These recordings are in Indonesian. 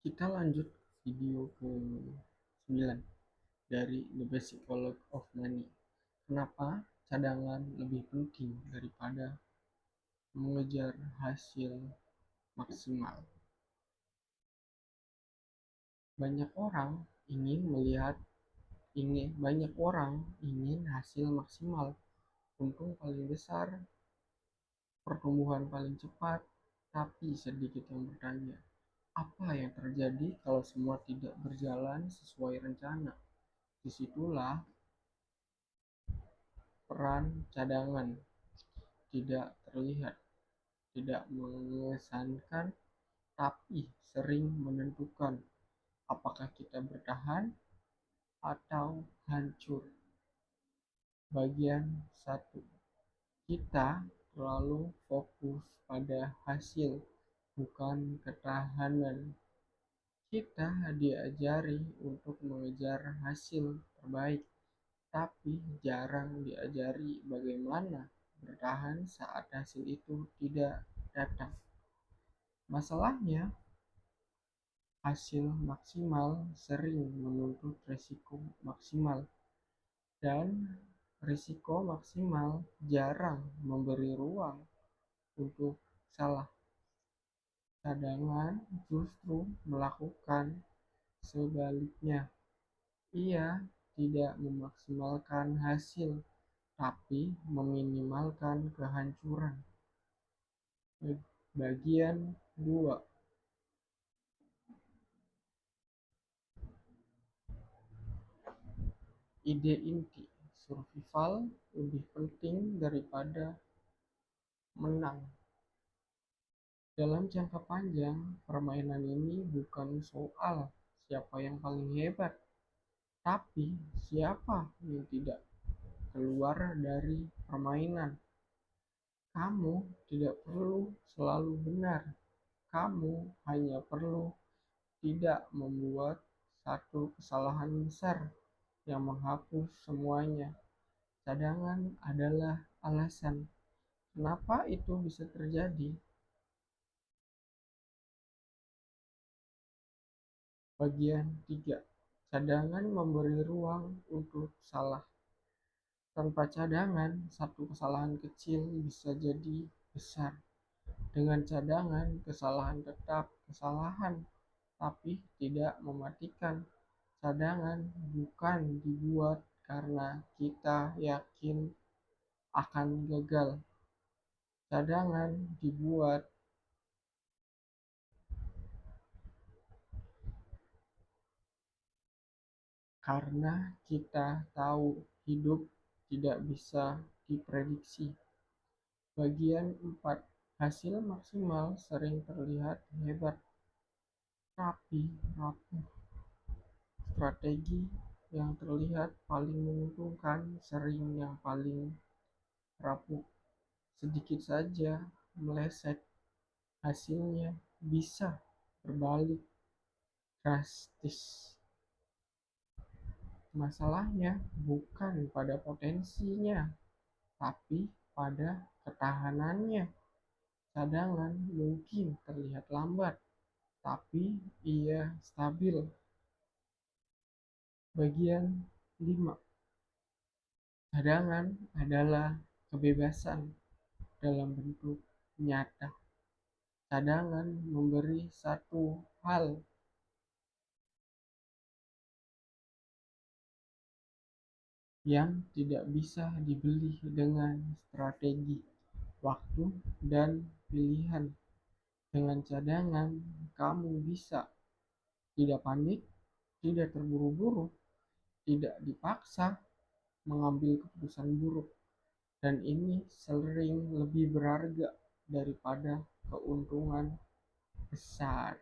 Kita lanjut video ke 9 dari The Best Psychology of Money. Kenapa cadangan lebih penting daripada mengejar hasil maksimal? Banyak orang ingin hasil maksimal, untung paling besar, pertumbuhan paling cepat, tapi sedikit yang bertanya, apa yang terjadi kalau semua tidak berjalan sesuai rencana? Disitulah peran cadangan tidak terlihat, tidak mengesankan, tapi sering menentukan apakah kita bertahan atau hancur. Bagian 1. Kita terlalu fokus pada hasil, bukan ketahanan. Kita diajari untuk mengejar hasil terbaik, tapi jarang diajari bagaimana bertahan saat hasil itu tidak datang. Masalahnya, hasil maksimal sering menuntut risiko maksimal, dan risiko maksimal jarang memberi ruang untuk salah. Cadangan justru melakukan sebaliknya. Ia tidak memaksimalkan hasil, tapi meminimalkan kehancuran. Bagian 2. Ide inti, survival lebih penting daripada menang. Dalam jangka panjang, permainan ini bukan soal siapa yang paling hebat, tapi siapa yang tidak keluar dari permainan. Kamu tidak perlu selalu benar, kamu hanya perlu tidak membuat satu kesalahan besar yang menghapus semuanya. Cadangan adalah alasan kenapa itu bisa terjadi. Bagian 3. Cadangan memberi ruang untuk salah. Tanpa cadangan, satu kesalahan kecil bisa jadi besar. Dengan cadangan, kesalahan tetap kesalahan, tapi tidak mematikan. Cadangan bukan dibuat karena kita yakin akan gagal. Cadangan dibuat karena kita tahu hidup tidak bisa diprediksi. Bagian 4. Hasil maksimal sering terlihat hebat, tapi rapuh. Strategi yang terlihat paling menguntungkan sering yang paling rapuh. Sedikit saja meleset, hasilnya bisa berbalik drastis. Masalahnya bukan pada potensinya, tapi pada ketahanannya. Cadangan mungkin terlihat lambat, tapi ia stabil. Bagian 5. Cadangan adalah kebebasan dalam bentuk nyata. Cadangan memberi satu hal yang tidak bisa dibeli dengan strategi, waktu, dan pilihan. Dengan cadangan, kamu bisa tidak panik, tidak terburu-buru, tidak dipaksa mengambil keputusan buruk, dan ini sering lebih berharga daripada keuntungan besar.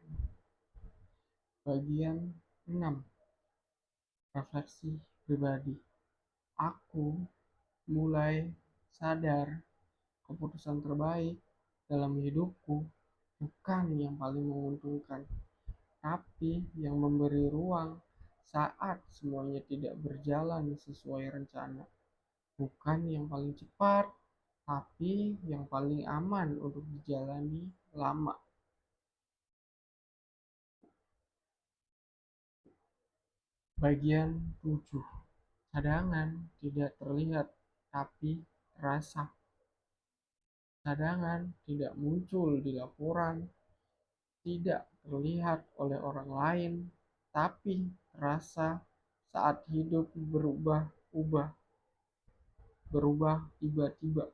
Bagian 6. Refleksi pribadi. Aku mulai sadar keputusan terbaik dalam hidupku bukan yang paling menguntungkan, tapi yang memberi ruang saat semuanya tidak berjalan sesuai rencana. Bukan yang paling cepat, tapi yang paling aman untuk dijalani lama. Bagian 7. Cadangan tidak terlihat tapi terasa. Cadangan tidak muncul di laporan, tidak terlihat oleh orang lain, tapi terasa saat hidup berubah tiba-tiba.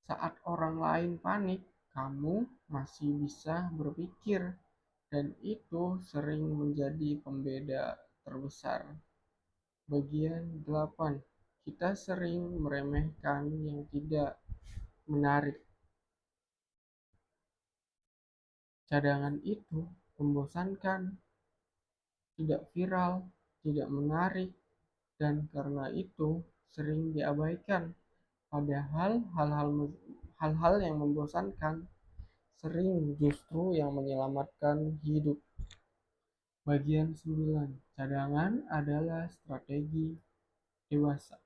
Saat orang lain panik, kamu masih bisa berpikir, dan itu sering menjadi pembeda terbesar. Bagian 8. Kita sering meremehkan yang tidak menarik. Cadangan itu membosankan, tidak viral, tidak menarik, dan karena itu sering diabaikan. Padahal hal-hal yang membosankan sering justru yang menyelamatkan hidup. Bagian 9. Cadangan adalah strategi dewasa.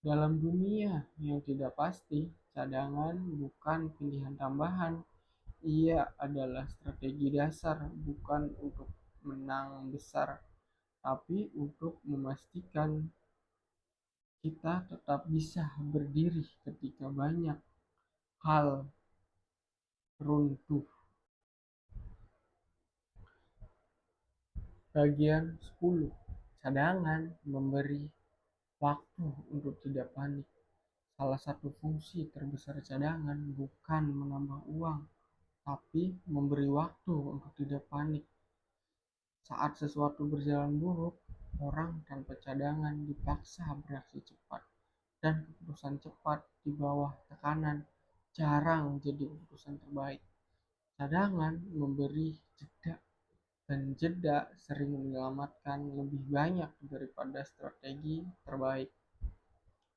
Dalam dunia yang tidak pasti, cadangan bukan pilihan tambahan. Ia adalah strategi dasar, bukan untuk menang besar, tapi untuk memastikan kita tetap bisa berdiri ketika banyak hal runtuh. Bagian 10. Cadangan memberi waktu untuk tidak panik. Salah satu fungsi terbesar cadangan bukan menambah uang, tapi memberi waktu untuk tidak panik. Saat sesuatu berjalan buruk, orang tanpa cadangan dipaksa bereaksi cepat, dan keputusan cepat di bawah tekanan jarang jadi keputusan terbaik. Cadangan memberi jeda, dan jeda sering menyelamatkan lebih banyak daripada strategi terbaik.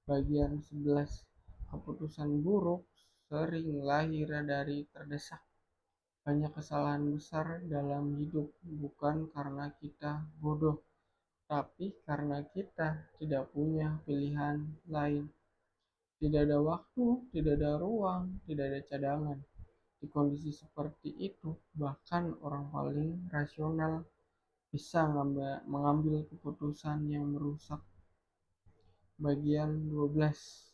Bagian 11. Keputusan buruk sering lahir dari terdesak. Banyak kesalahan besar dalam hidup bukan karena kita bodoh, tapi karena kita tidak punya pilihan lain. Tidak ada waktu, tidak ada ruang, tidak ada cadangan. Di kondisi seperti itu, bahkan orang paling rasional bisa mengambil keputusan yang merusak. Bagian 12.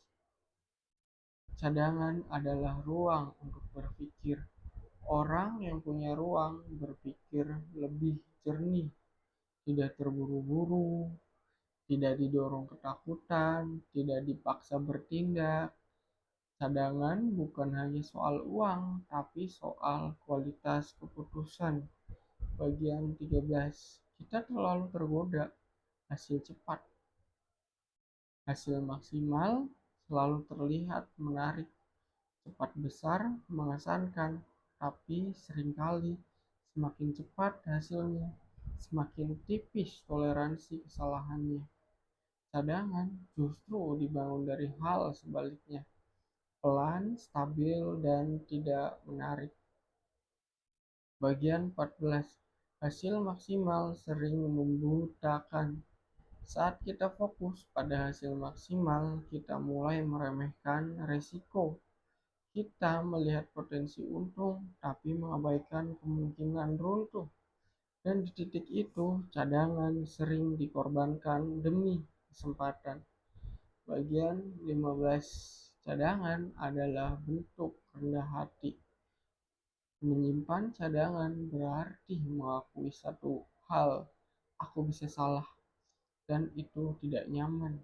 Cadangan adalah ruang untuk berpikir. Orang yang punya ruang berpikir lebih jernih, tidak terburu-buru, tidak didorong ketakutan, tidak dipaksa bertindak. Cadangan bukan hanya soal uang, tapi soal kualitas keputusan. Bagian 13. Kita terlalu tergoda hasil cepat. Hasil maksimal selalu terlihat menarik, cepat besar, mengesankan, tapi seringkali semakin cepat hasilnya, semakin tipis toleransi kesalahannya. Cadangan justru dibangun dari hal sebaliknya, pelan, stabil, dan tidak menarik. Bagian 14. Hasil maksimal sering membutakan. Saat kita fokus pada hasil maksimal, kita mulai meremehkan resiko. Kita melihat potensi untung, tapi mengabaikan kemungkinan runtuh. Dan di titik itu, cadangan sering dikorbankan demi kesempatan. Bagian 15. Cadangan adalah bentuk rendah hati. Menyimpan cadangan berarti mengakui satu hal, aku bisa salah, dan itu tidak nyaman.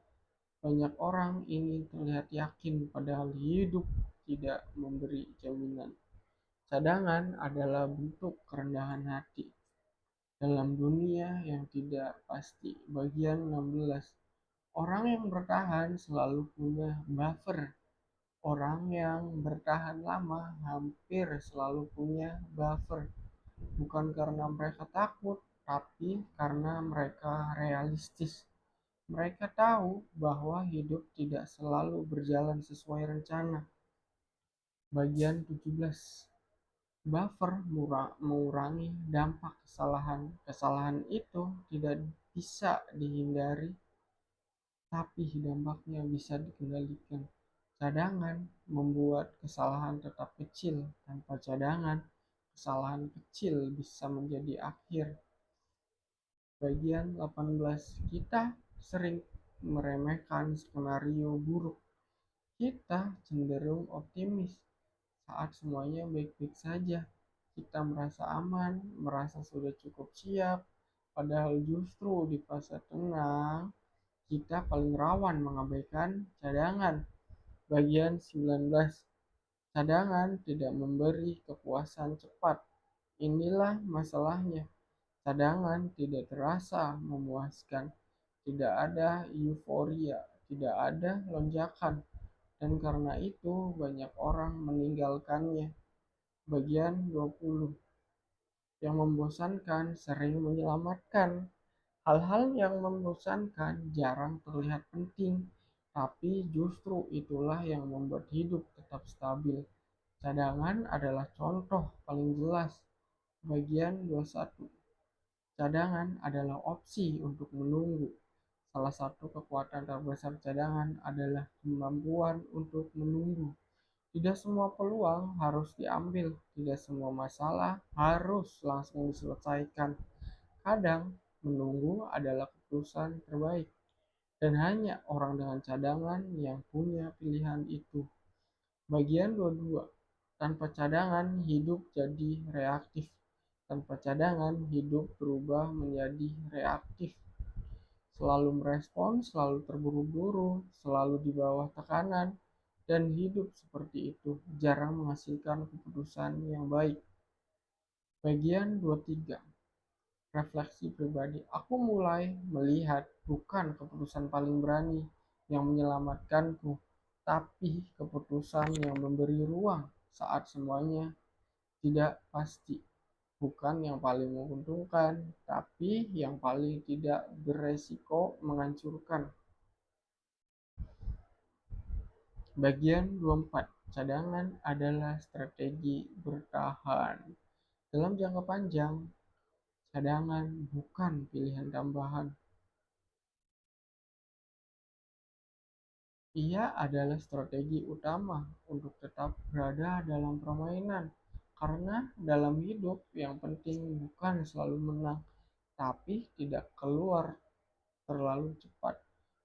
Banyak orang ingin terlihat yakin padahal hidup tidak memberi jaminan. Cadangan adalah bentuk kerendahan hati dalam dunia yang tidak pasti. Bagian 16. Orang yang bertahan selalu punya buffer. Orang yang bertahan lama hampir selalu punya buffer. Bukan karena mereka takut, tapi karena mereka realistis. Mereka tahu bahwa hidup tidak selalu berjalan sesuai rencana. Bagian 17. Buffer mengurangi dampak kesalahan. Kesalahan itu tidak bisa dihindari, tapi dampaknya bisa dikendalikan. Cadangan membuat kesalahan tetap kecil. Tanpa cadangan, kesalahan kecil bisa menjadi akhir. Bagian 18, kita sering meremehkan skenario buruk. Kita cenderung optimis saat semuanya baik-baik saja. Kita merasa aman, merasa sudah cukup siap, padahal justru di fase tenang kita paling rawan mengabaikan cadangan. Bagian 19, cadangan tidak memberi kepuasan cepat. Inilah masalahnya. Cadangan tidak terasa memuaskan. Tidak ada euforia, tidak ada lonjakan, dan karena itu banyak orang meninggalkannya. Bagian 20, yang membosankan sering menyelamatkan. Hal-hal yang membosankan jarang terlihat penting, tapi justru itulah yang membuat hidup tetap stabil. Cadangan adalah contoh paling jelas. Bagian 21, cadangan adalah opsi untuk menunggu. Salah satu kekuatan terbesar cadangan adalah kemampuan untuk menunggu. Tidak semua peluang harus diambil, tidak semua masalah harus langsung diselesaikan. Kadang menunggu adalah keputusan terbaik, dan hanya orang dengan cadangan yang punya pilihan itu. Bagian 22, tanpa cadangan hidup jadi reaktif. Tanpa cadangan hidup berubah menjadi reaktif. Selalu merespon, selalu terburu-buru, selalu di bawah tekanan, dan hidup seperti itu jarang menghasilkan keputusan yang baik. Bagian 23, refleksi pribadi. Aku mulai melihat bukan keputusan paling berani yang menyelamatkanku, tapi keputusan yang memberi ruang saat semuanya tidak pasti. Bukan yang paling menguntungkan, tapi yang paling tidak beresiko menghancurkan. Bagian 24, cadangan adalah strategi bertahan. Dalam jangka panjang, cadangan bukan pilihan tambahan. Ia adalah strategi utama untuk tetap berada dalam permainan. Karena dalam hidup yang penting bukan selalu menang, tapi tidak keluar terlalu cepat.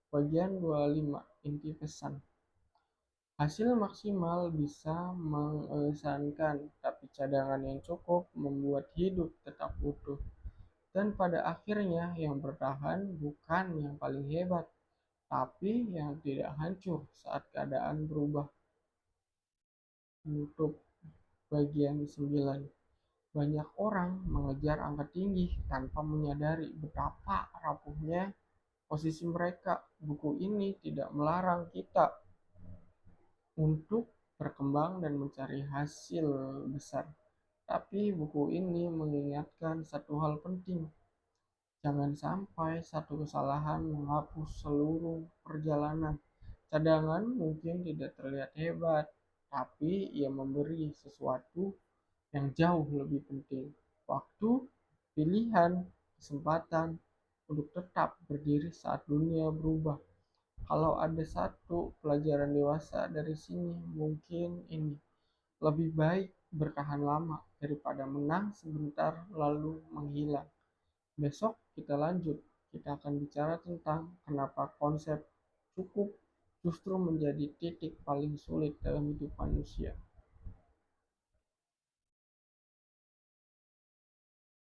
Bagian 25, inti pesan. Hasil maksimal bisa mengesankan, tapi cadangan yang cukup membuat hidup tetap utuh. Dan pada akhirnya yang bertahan bukan yang paling hebat, tapi yang tidak hancur saat keadaan berubah. Menutup bagian 9. Banyak orang mengejar angka tinggi tanpa menyadari betapa rapuhnya posisi mereka. Buku ini tidak melarang kita untuk berkembang dan mencari hasil besar, tapi buku ini mengingatkan satu hal penting. Jangan sampai satu kesalahan menghapus seluruh perjalanan. Cadangan mungkin tidak terlihat hebat, tapi ia memberi sesuatu yang jauh lebih penting. Waktu, pilihan, kesempatan untuk tetap berdiri saat dunia berubah. Kalau ada satu pelajaran dewasa dari sini, mungkin ini: lebih baik bertahan lama daripada menang sebentar lalu menghilang. Besok kita lanjut. Kita akan bicara tentang kenapa konsep cukup justru menjadi titik paling sulit dalam hidup manusia.